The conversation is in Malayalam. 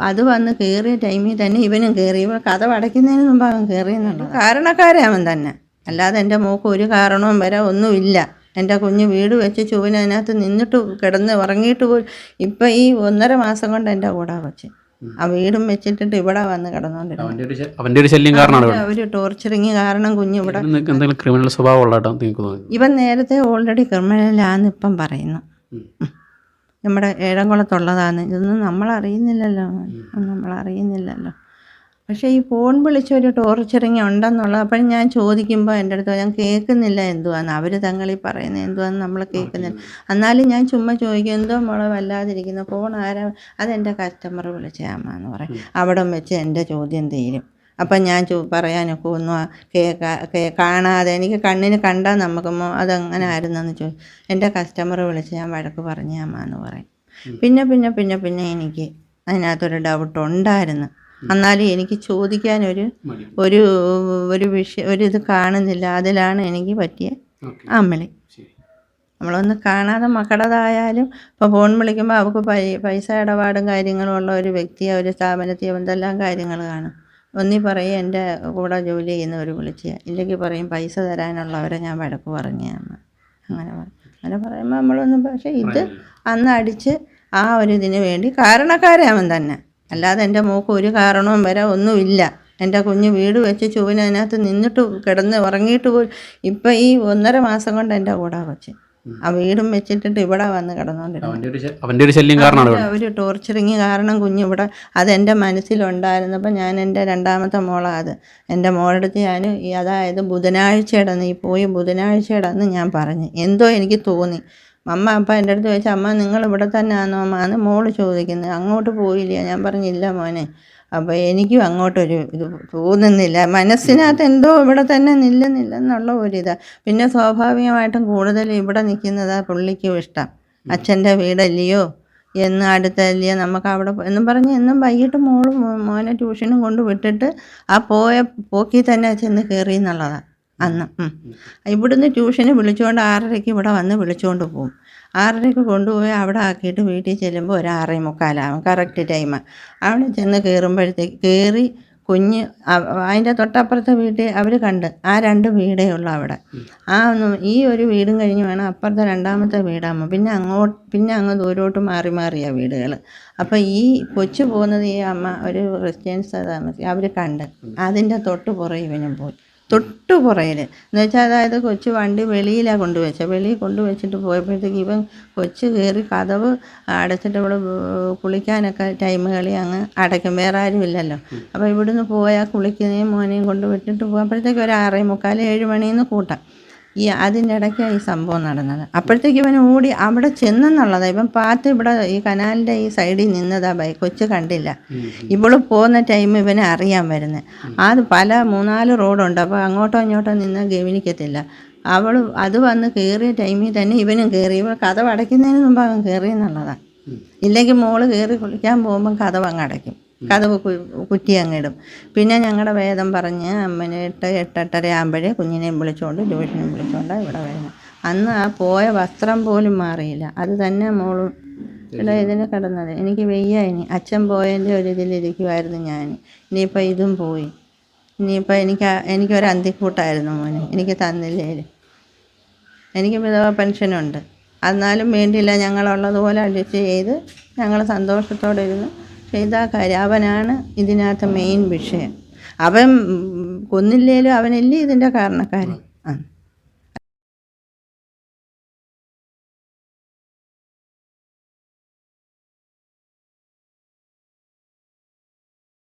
അത് വന്ന് കയറിയ ടൈമിൽ തന്നെ ഇവനും കയറി. ഇവൻ കതവ് അടയ്ക്കുന്നതിന് മുമ്പ് അവൻ കയറിയെന്നുള്ളത് കാരണക്കാരെ അവൻ തന്നെ. അല്ലാതെ എൻ്റെ മോൾക്ക് ഒരു കാരണവും വരെ ഒന്നുമില്ല. എൻ്റെ കുഞ്ഞ് വീട് വെച്ച് ചുവനതിനകത്ത് നിന്നിട്ട് കിടന്ന് ഉറങ്ങിയിട്ട് പോയി. ഇപ്പം ഈ 1.5 മാസം കൊണ്ട് എൻ്റെ കൂടെ വെച്ച് ആ വീടും വെച്ചിട്ടിട്ട് ഇവിടെ വന്ന് കിടന്നുകൊണ്ടിരുന്നു. ഒരു ടോർച്ചറിങ് കാരണം കുഞ്ഞ് ഇവിടെ. ക്രിമിനൽ സ്വഭാവമുള്ള ഇവൻ നേരത്തെ ഓൾറെഡി ക്രിമിനലാന്ന് ഇപ്പം പറയുന്നു. നമ്മുടെ ഏഴംകുളത്തുള്ളതാണ്. ഇതൊന്നും നമ്മളറിയുന്നില്ലല്ലോ. പക്ഷേ ഈ ഫോൺ വിളിച്ചൊരു ടോർച്ചറിങ് ഉണ്ടെന്നുള്ളത് അപ്പം ഞാൻ ചോദിക്കുമ്പോൾ എൻ്റെ അടുത്ത് ഞാൻ കേൾക്കുന്നില്ല എന്തുവാന്ന്. അവർ തങ്ങളീ പറയുന്നത് എന്തുവാന്ന് നമ്മൾ കേൾക്കുന്നില്ല. എന്നാലും ഞാൻ ചുമ്മാ ചോദിക്കും, എന്തോ മോളെ വല്ലാതിരിക്കുന്നു, ഫോൺ ആരാ? അതെൻ്റെ കസ്റ്റമർ വിളിച്ച അമ്മയെന്ന് പറയും. അവിടെ വെച്ച് എൻ്റെ ചോദ്യം തീരും. അപ്പം ഞാൻ പറയാനൊക്കെ ഒന്നും കാണാതെ എനിക്ക് കണ്ണിന് കണ്ടാൽ നമുക്ക് അതെങ്ങനെ ആയിരുന്നെന്ന് ചോദിക്കും. എൻ്റെ കസ്റ്റമർ വിളിച്ച് ഞാൻ വഴക്ക് പറഞ്ഞ അമ്മ എന്ന് പറയും. പിന്നെ എനിക്ക് അതിനകത്തൊരു ഡൗട്ട് ഉണ്ടായിരുന്നു. എന്നാലും എനിക്ക് ചോദിക്കാൻ ഒരു വിഷയം ഒരിത് കാണുന്നില്ല. അതിലാണ് എനിക്ക് പറ്റിയ അമ്മളി. നമ്മളൊന്ന് കാണാതെ മക്കളതായാലും ഇപ്പോൾ ഫോൺ വിളിക്കുമ്പോൾ അവൾക്ക് പൈസ ഇടപാടും കാര്യങ്ങളും ഉള്ള ഒരു വ്യക്തിയെ ഒരു സ്ഥാപനത്തിൽ എന്തെല്ലാം കാര്യങ്ങൾ കാണും. ഒന്നി പറയും എൻ്റെ കൂടെ ജോലി ചെയ്യുന്നവർ വിളിക്കുക, ഇല്ലെങ്കിൽ പറയും പൈസ തരാനുള്ളവരെ ഞാൻ വഴക്ക് പറഞ്ഞ അമ്മ. അങ്ങനെ പറയുമ്പോൾ നമ്മളൊന്നും. പക്ഷേ ഇത് അന്ന് അടിച്ച് ആ ഒരു ഇതിന് വേണ്ടി കാരണക്കാരാവൻ തന്നെ. അല്ലാതെ എൻ്റെ മോൾക്ക് ഒരു കാരണവും വരെ ഒന്നുമില്ല. എൻ്റെ കുഞ്ഞ് വീട് വെച്ച് ചുവനതിനകത്ത് നിന്നിട്ട് കിടന്ന് ഉറങ്ങിയിട്ട് പോയി. ഇപ്പം ഈ 1.5 മാസം കൊണ്ട് എൻ്റെ കൂടെ വെച്ച് ആ വീടും വെച്ചിട്ടിട്ട് ഇവിടെ വന്ന് കിടന്നുകൊണ്ടിരുന്നു. ഒരു ടോർച്ചറിങ് കാരണം കുഞ്ഞിവിടെ. അതെൻ്റെ മനസ്സിലുണ്ടായിരുന്നപ്പോൾ ഞാൻ എൻ്റെ 2ാമത്തെ മോളാണ് അത്. എൻ്റെ മോളടുത്ത് ഞാൻ അതായത് ബുധനാഴ്ചയുടെ അന്ന് ഞാൻ പറഞ്ഞു. എന്തോ എനിക്ക് തോന്നി. അപ്പം എൻ്റെ അടുത്ത് ചോദിച്ചാൽ, അമ്മ നിങ്ങൾ ഇവിടെ തന്നെ ആണോ അമ്മ എന്ന് മോള് ചോദിക്കുന്നത്. അങ്ങോട്ട് പോയില്ല. ഞാൻ പറഞ്ഞില്ല മോനെ. അപ്പോൾ എനിക്കും അങ്ങോട്ടൊരു ഇത് തോന്നുന്നില്ല. മനസ്സിനകത്ത് എന്തോ ഇവിടെ തന്നെ നില്ലെന്നുള്ള ഒരിതാണ്. പിന്നെ സ്വാഭാവികമായിട്ടും കൂടുതൽ ഇവിടെ നിൽക്കുന്നതാണ് പുള്ളിക്കും ഇഷ്ടം. അച്ഛൻ്റെ വീടല്ലയോ എന്ന് അടുത്തല്ലയോ നമുക്ക് അവിടെ എന്നും പറഞ്ഞ് എന്നും വൈകിട്ട് മോനെ ട്യൂഷനും കൊണ്ട് വിട്ടിട്ട് ആ പോക്കിൽ തന്നെ ചെന്ന് കയറി എന്നുള്ളതാണ് അന്ന്. ഇവിടുന്ന് ട്യൂഷന് വിളിച്ചുകൊണ്ട് 6:30 ഇവിടെ വന്ന് വിളിച്ചുകൊണ്ട് പോകും. 6:30 കൊണ്ടുപോയി അവിടെ ആക്കിയിട്ട് വീട്ടിൽ ചെല്ലുമ്പോൾ ഒരു 6:45 കറക്റ്റ് ടൈമാണ്. അവിടെ ചെന്ന് കയറി കുഞ്ഞ് അതിൻ്റെ തൊട്ടപ്പുറത്തെ വീട്ടിൽ അവർ കണ്ട് ആ 2 വീടേ ഉള്ളൂ അവിടെ. ഈ ഒരു വീടും കഴിഞ്ഞ് വേണം അപ്പുറത്തെ 2ാമത്തെ വീടാകുമ്പോൾ പിന്നെ അങ്ങ് ദൂരോട്ട് മാറിയാണ് വീടുകൾ. അപ്പോൾ ഈ കൊച്ചു പോകുന്നത് ഈ അമ്മ ഒരു ക്രിസ്ത്യൻസ് താമസിക്കും. അവർ കണ്ട് അതിൻ്റെ തൊട്ട് പുറകെ ഇവനും പോയി. തൊട്ട് പുറയിൽ എന്ന് വെച്ചാൽ അതായത് കൊച്ചു വണ്ടി വെളിയിലാണ് വെളിയിൽ കൊണ്ടുവച്ചിട്ട് പോയപ്പോഴത്തേക്ക് ഇവൻ കൊച്ചു കയറി കതവ് അടച്ചിട്ട് ഇവിടെ കുളിക്കാനൊക്കെ ടൈമുകളിൽ അങ്ങ് അടയ്ക്കും. വേറെ ആരും ഇല്ലല്ലോ. അപ്പോൾ ഇവിടുന്ന് പോയാൽ കുളിക്കുന്നതും മോനെയും കൊണ്ട് വിട്ടിട്ട് പോകുമ്പോഴത്തേക്ക് ഒരു 6:45 7 മണിന്ന് കൂട്ടാം. അതിൻ്റെ ഇടയ്ക്കാണ് ഈ സംഭവം നടന്നത്. അപ്പോഴത്തേക്ക് ഇവൻ ഓടി അവിടെ ചെന്നെന്നുള്ളതാണ്. ഇവൻ ഇവിടെ ഈ കനാലിൻ്റെ ഈ സൈഡിൽ നിന്നതാ. കൊച്ചു കണ്ടില്ല. ഇവള് പോകുന്ന ടൈം ഇവനെ അറിയാൻ വരുന്നത്. അത് പല 3-4 റോഡുണ്ട്. അപ്പോൾ അങ്ങോട്ടോ ഇങ്ങോട്ടോ നിന്ന് ഗവനിക്കത്തില്ല. അത് വന്ന് കയറിയ ടൈമിൽ തന്നെ ഇവനും കയറി. ഇവൻ കതവ് അടയ്ക്കുന്നതിന് മുമ്പ് അവൻ കയറിയെന്നുള്ളതാണ്. ഇല്ലെങ്കിൽ മോള് കയറി കുളിക്കാൻ പോകുമ്പം കതവ് അങ്ങ് അടയ്ക്കും. കതവ് കുറ്റി അങ്ങിടും. പിന്നെ ഞങ്ങളുടെ വേദം പറഞ്ഞ് അമ്മനെ 8-8:30 ആകുമ്പോഴേ കുഞ്ഞിനെയും വിളിച്ചുകൊണ്ട് ട്യൂഷനും വിളിച്ചുകൊണ്ടാണ് ഇവിടെ വരുന്നത്. അന്ന് ആ പോയ വസ്ത്രം പോലും മാറിയില്ല. അത് തന്നെ മോളും ഇവിടെ ഇതിന് കിടന്നത്. എനിക്ക് വയ്യ. ഇനി അച്ഛൻ പോയതിൻ്റെ ഒരു ഇതിലിരിക്കുമായിരുന്നു ഞാൻ. ഇനിയിപ്പോൾ ഇതും പോയി. ഇനിയിപ്പോൾ എനിക്കൊരു അന്തിക്കൂട്ടായിരുന്നു മോനെ. എനിക്ക് തന്നില്ലേലും. എനിക്ക് വിധവാ പെൻഷനുണ്ട്. എന്നാലും വേണ്ടിയില്ല, ഞങ്ങളുള്ളതുപോലെ അഡ്ജസ്റ്റ് ചെയ്ത് ഞങ്ങൾ സന്തോഷത്തോടെ ഇരുന്ന് ചെയ്താൽ കാര്യം. അവനാണ് ഇതിനകത്ത് മെയിൻ വിഷയം. അവൻ കൊന്നില്ലേലും അവനല്ലേ ഇതിൻ്റെ കാരണക്കാരൻ.